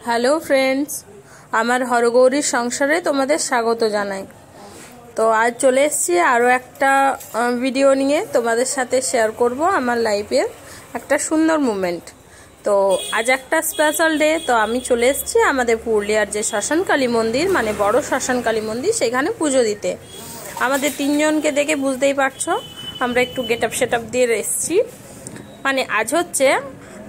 Hello friends, আমার হরগৌরীর সংসারে তোমাদের স্বাগত জানাই। তো আজ চলে এসেছি আরও একটা ভিডিও নিয়ে তোমাদের সাথে শেয়ার করব আমার লাইফের একটা সুন্দর মুমেন্ট। তো আজ একটা স্পেশাল ডে, তো আমি চলে এসেছি আমাদের পুরুলিয়ার যে শ্মশানকালী মন্দির, মানে বড় শ্মশানকালী মন্দির, সেখানে পুজো দিতে। আমাদের তিনজনকে দেখে বুঝতেই পারছো আমরা একটু গেট আপ সেট আপ দিয়ে এসেছি। মানে আজ হচ্ছে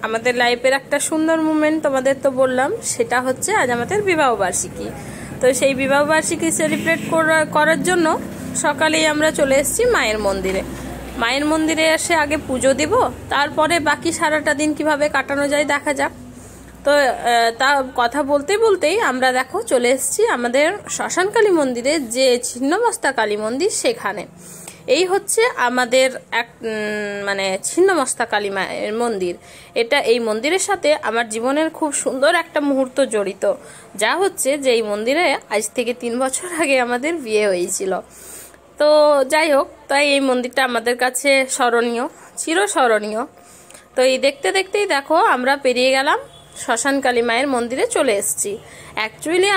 আমাদের লাইফের একটা সুন্দর মুমেন্ট, তোমাদের তো বললাম, সেটা হচ্ছে আজ আমাদের বিবাহবার্ষিকী। তো সেই বিবাহবার্ষিকী সেলিব্রেট করার জন্য সকালেই আমরা চলে এসেছি মায়ের মন্দিরে। মায়ের মন্দিরে এসে আগে পুজো দিব, তারপরে বাকি সারাটা দিন কিভাবে কাটানো যায় দেখা যাক। তো তা কথা বলতে বলতেই আমরা দেখো চলে এসেছি আমাদের শ্মশানকালী মন্দিরে, যে ছিন্নমস্তা কালী মন্দির, সেখানে। এই হচ্ছে আমাদের এক মানে ছিন্নমস্তা কালী মায়ের মন্দির। এই মন্দিরের সাথে আমার জীবনের খুব সুন্দর একটা মুহূর্ত জড়িত, যা হচ্ছে যে এই মন্দিরে আজ থেকে 3 বছর আগে আমাদের বিয়ে হয়েছিল। তো যাই হোক, তাই এই মন্দিরটা আমাদের কাছে স্মরণীয়, চিরস্মরণীয়। তো এই দেখতে দেখতেই দেখো আমরা পেরিয়ে গেলাম শ্মশানকালী মায়ের মন্দিরে চলে এসেছি। অ্যাকচুয়ালি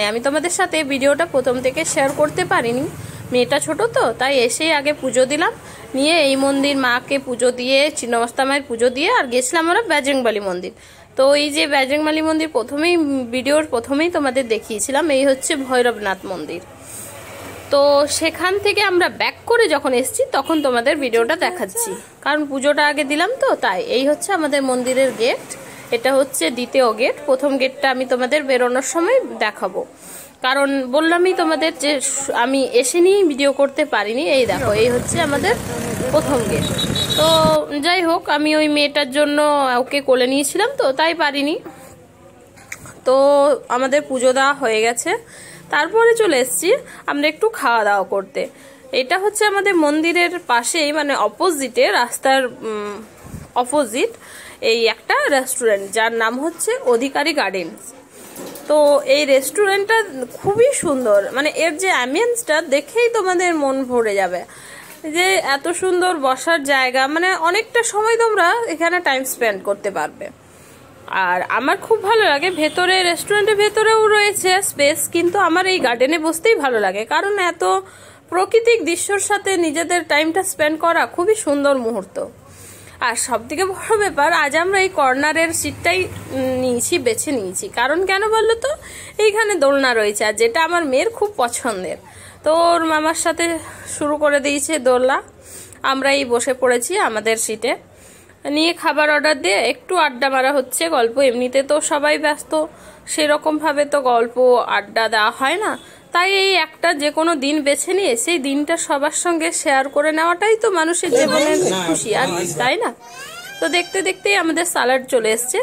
আমি তোমাদের সাথে ভিডিওটা প্রথম থেকে শেয়ার করতে পারিনি, মেয়েটা ছোট তো, তাই এসেই আগে পুজো দিলাম, নিয়ে এই মন্দির মাকে পুজো দিয়ে, ছিন্নমস্তা মায়ের পুজো দিয়ে আর গেছিলাম আমরা বজরংবলী মন্দির। তো এই যে বজরংবলী মন্দির ভিডিওর প্রথমেই তোমাদের দেখিয়েছিলাম, এই হচ্ছে ভৈরবনাথ মন্দির। তো সেখান থেকে আমরা ব্যাক করে যখন এসেছি তখন তোমাদের ভিডিওটা দেখাচ্ছি, কারণ পুজোটা আগে দিলাম তো, তাই। এই হচ্ছে আমাদের মন্দিরের গেট, এটা হচ্ছে দ্বিতীয় গেট। প্রথম গেটটা আমি তোমাদের বেরোনোর সময় দেখাবো, কারণ বললামই তোমাদের যে আমি এসে নিয়েই ভিডিও করতে পারিনি। এই দেখো, এই হচ্ছে আমাদের প্রথম গেট। তো যাই হোক, আমি ওই মেয়েটার জন্য ওকে কোলে নিয়েছিলাম তো, তাই পারিনি। তো আমাদের পুজো দেওয়া হয়ে গেছে, তারপরে চলে এসেছি আমরা একটু খাওয়া দাওয়া করতে। এটা হচ্ছে আমাদের মন্দিরের পাশেই, মানে অপোজিটে, রাস্তার অপোজিট এই একটা রেস্টুরেন্ট, যার নাম হচ্ছে অধিকারী গার্ডেনস। তো এই রেস্টুরেন্টটা খুবই সুন্দর, মানে এর যে অ্যাম্বিয়েন্সটা দেখেই তোমাদের মন ভরে যাবে, যে এত সুন্দর বসার জায়গা, মানে অনেকটা সময় তোমরা এখানে টাইম স্পেন্ড করতে পারবে। আর আমার খুব ভালো লাগে, ভেতরে রেস্টুরেন্টের ভেতরেও রয়েছে স্পেস, কিন্তু আমার এই গার্ডেনে বসতেই ভালো লাগে, কারণ এত প্রাকৃতিক দৃশ্যর সাথে নিজেদের টাইমটা স্পেন্ড করা খুবই সুন্দর মুহূর্ত। আর সব থেকে বড় ব্যাপার, আজ আমরা এই কর্নারের সিটটাই বেছে নিয়েছি, কারণ কেন বললো তো, এইখানে দোলনা রয়েছে, আর যেটা আমার মেয়ের খুব পছন্দের। তো ওর মামার সাথে শুরু করে দিয়েছে দোলনা, আমরাই বসে পড়েছি আমাদের সিটে, নিয়ে খাবার অর্ডার দিয়ে একটু আড্ডা মারা হচ্ছে, গল্প। এমনিতে তো সবাই ব্যস্ত, সেরকমভাবে তো গল্প আড্ডা দেওয়া হয় না, তাই এই একটা যে কোনো দিন বেছে নিয়ে সেই দিনটা সবার সঙ্গে শেয়ার করে নেওয়াটাই তো মানুষের জীবনের খুশি, আর তাই না? তো দেখতে দেখতেই আমাদের স্যালাড চলে এসছে,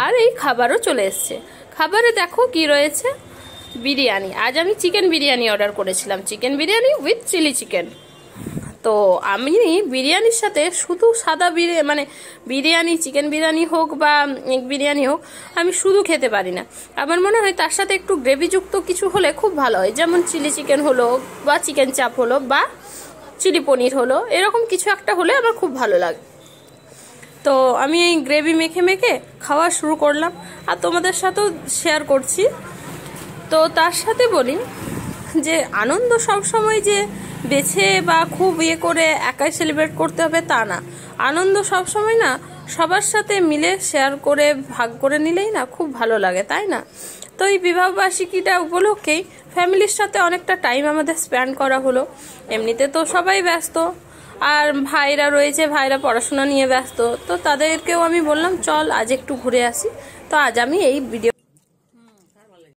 আর এই খাবারও চলে এসছে। খাবারে দেখো কি রয়েছে, বিরিয়ানি। আজ আমি চিকেন বিরিয়ানি অর্ডার করেছিলাম, chicken biryani with chilli chicken. তো আমি বিরিয়ানির সাথে শুধু সাদা বিরিয়ানি, চিকেন বিরিয়ানি হোক বা এগ বিরিয়ানি হোক, আমি শুধু খেতে পারি না। আমার মনে হয় তার সাথে একটু গ্রেভিযুক্ত কিছু হলে খুব ভালো হয়, যেমন চিলি চিকেন হলো, বা চিকেন চাপ হলো, বা চিলি পনির হলো, এরকম কিছু একটা হলে আমার খুব ভালো লাগে। তো আমি এই গ্রেভি মেখে মেখে খাওয়া শুরু করলাম, আর তোমাদের সাথেও শেয়ার করছি। তো তার সাথে বলি যে আনন্দ সবসময় যে বেছে বা খুব করে একাই সেলিব্রেট করতে হবে তা না, আনন্দ সবসময় না সবার সাথে মিলে শেয়ার করে ভাগ করে নিলেই না খুব ভালো লাগে, তাই না? তো এই বিবাহবার্ষিকীটা উপলক্ষেই ফ্যামিলির সাথে অনেকটা টাইম আমাদের স্পেন্ড করা হলো। এমনিতে তো সবাই ব্যস্ত, আর ভাইরা রয়েছে, ভাইরা পড়াশোনা নিয়ে ব্যস্ত, তো তাদেরকেও আমি বললাম চল আজ একটু ঘুরে আসি। তো আজ আমি এই ভিডিও